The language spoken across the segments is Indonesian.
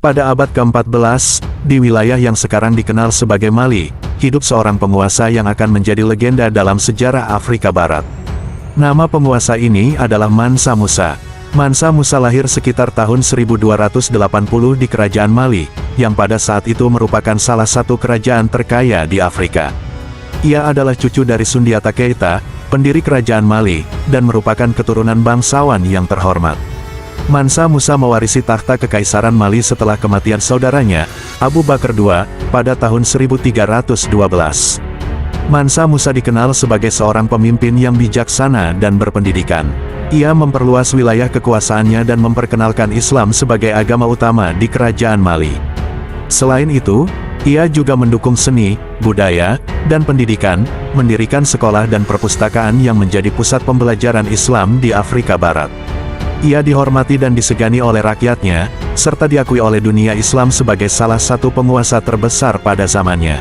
Pada abad ke-14, di wilayah yang sekarang dikenal sebagai Mali, hidup seorang penguasa yang akan menjadi legenda dalam sejarah Afrika Barat. Nama penguasa ini adalah Mansa Musa. Mansa Musa lahir sekitar tahun 1280 di Kerajaan Mali, yang pada saat itu merupakan salah satu kerajaan terkaya di Afrika. Ia adalah cucu dari Sundiata Keita, pendiri Kerajaan Mali, dan merupakan keturunan bangsawan yang terhormat. Mansa Musa mewarisi takhta kekaisaran Mali setelah kematian saudaranya, Abu Bakar II, pada tahun 1312. Mansa Musa dikenal sebagai seorang pemimpin yang bijaksana dan berpendidikan. Ia memperluas wilayah kekuasaannya dan memperkenalkan Islam sebagai agama utama di Kerajaan Mali. Selain itu, ia juga mendukung seni, budaya, dan pendidikan, mendirikan sekolah dan perpustakaan yang menjadi pusat pembelajaran Islam di Afrika Barat. Ia dihormati dan disegani oleh rakyatnya, serta diakui oleh dunia Islam sebagai salah satu penguasa terbesar pada zamannya.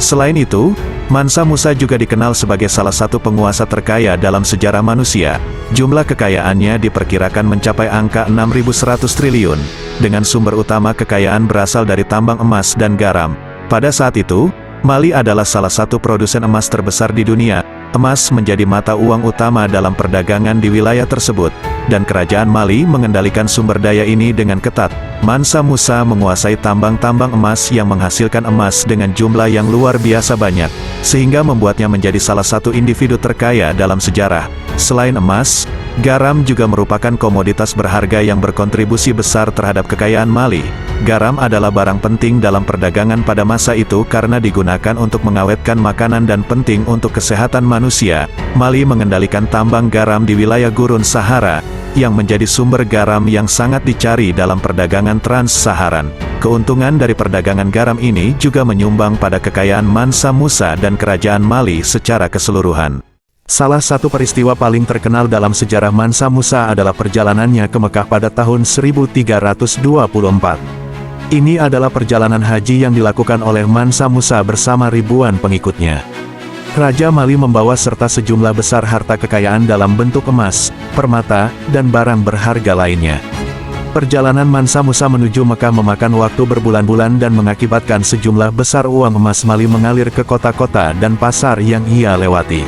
Selain itu, Mansa Musa juga dikenal sebagai salah satu penguasa terkaya dalam sejarah manusia. Jumlah kekayaannya diperkirakan mencapai angka 6.100 triliun, dengan sumber utama kekayaan berasal dari tambang emas dan garam. Pada saat itu, Mali adalah salah satu produsen emas terbesar di dunia. Emas menjadi mata uang utama dalam perdagangan di wilayah tersebut, dan Kerajaan Mali mengendalikan sumber daya ini dengan ketat. Mansa Musa menguasai tambang-tambang emas yang menghasilkan emas dengan jumlah yang luar biasa banyak, sehingga membuatnya menjadi salah satu individu terkaya dalam sejarah. Selain emas, garam juga merupakan komoditas berharga yang berkontribusi besar terhadap kekayaan Mali. Garam adalah barang penting dalam perdagangan pada masa itu karena digunakan untuk mengawetkan makanan dan penting untuk kesehatan manusia. Mali mengendalikan tambang garam di wilayah Gurun Sahara, yang menjadi sumber garam yang sangat dicari dalam perdagangan trans-Saharan. Keuntungan dari perdagangan garam ini juga menyumbang pada kekayaan Mansa Musa dan Kerajaan Mali secara keseluruhan. Salah satu peristiwa paling terkenal dalam sejarah Mansa Musa adalah perjalanannya ke Mekah pada tahun 1324. Ini adalah perjalanan haji yang dilakukan oleh Mansa Musa bersama ribuan pengikutnya. Raja Mali membawa serta sejumlah besar harta kekayaan dalam bentuk emas, permata, dan barang berharga lainnya. Perjalanan Mansa Musa menuju Mekah memakan waktu berbulan-bulan dan mengakibatkan sejumlah besar uang emas Mali mengalir ke kota-kota dan pasar yang ia lewati.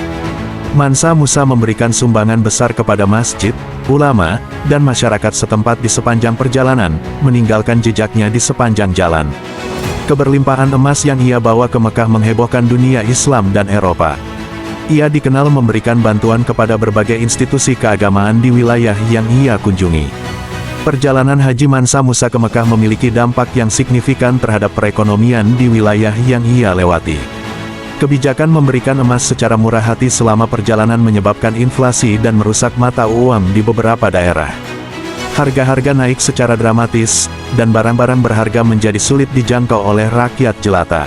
Mansa Musa memberikan sumbangan besar kepada masjid, ulama, dan masyarakat setempat di sepanjang perjalanan, meninggalkan jejaknya di sepanjang jalan. Keberlimpahan emas yang ia bawa ke Mekah menghebohkan dunia Islam dan Eropa. Ia dikenal memberikan bantuan kepada berbagai institusi keagamaan di wilayah yang ia kunjungi. Perjalanan Haji Mansa Musa ke Mekah memiliki dampak yang signifikan terhadap perekonomian di wilayah yang ia lewati. Kebijakan memberikan emas secara murah hati selama perjalanan menyebabkan inflasi dan merusak mata uang di beberapa daerah. Harga-harga naik secara dramatis, dan barang-barang berharga menjadi sulit dijangkau oleh rakyat jelata.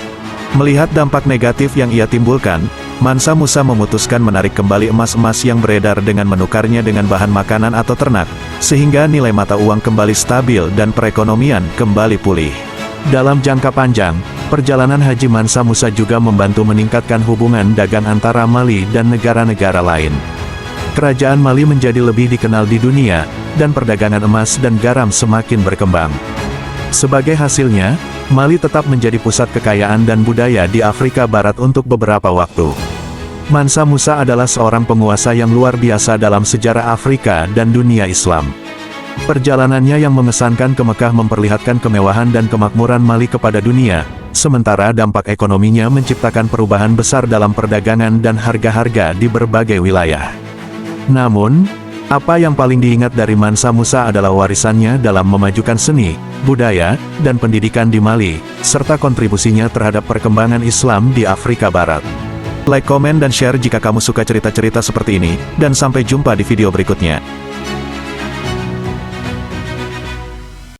Melihat dampak negatif yang ia timbulkan, Mansa Musa memutuskan menarik kembali emas-emas yang beredar dengan menukarnya dengan bahan makanan atau ternak, sehingga nilai mata uang kembali stabil dan perekonomian kembali pulih. Dalam jangka panjang, perjalanan Haji Mansa Musa juga membantu meningkatkan hubungan dagang antara Mali dan negara-negara lain. Kerajaan Mali menjadi lebih dikenal di dunia, dan perdagangan emas dan garam semakin berkembang. Sebagai hasilnya, Mali tetap menjadi pusat kekayaan dan budaya di Afrika Barat untuk beberapa waktu. Mansa Musa adalah seorang penguasa yang luar biasa dalam sejarah Afrika dan dunia Islam. Perjalanannya yang mengesankan ke Mekah memperlihatkan kemewahan dan kemakmuran Mali kepada dunia, sementara dampak ekonominya menciptakan perubahan besar dalam perdagangan dan harga-harga di berbagai wilayah. Namun, apa yang paling diingat dari Mansa Musa adalah warisannya dalam memajukan seni, budaya, dan pendidikan di Mali, serta kontribusinya terhadap perkembangan Islam di Afrika Barat. Like, komen, dan share jika kamu suka cerita-cerita seperti ini, dan sampai jumpa di video berikutnya.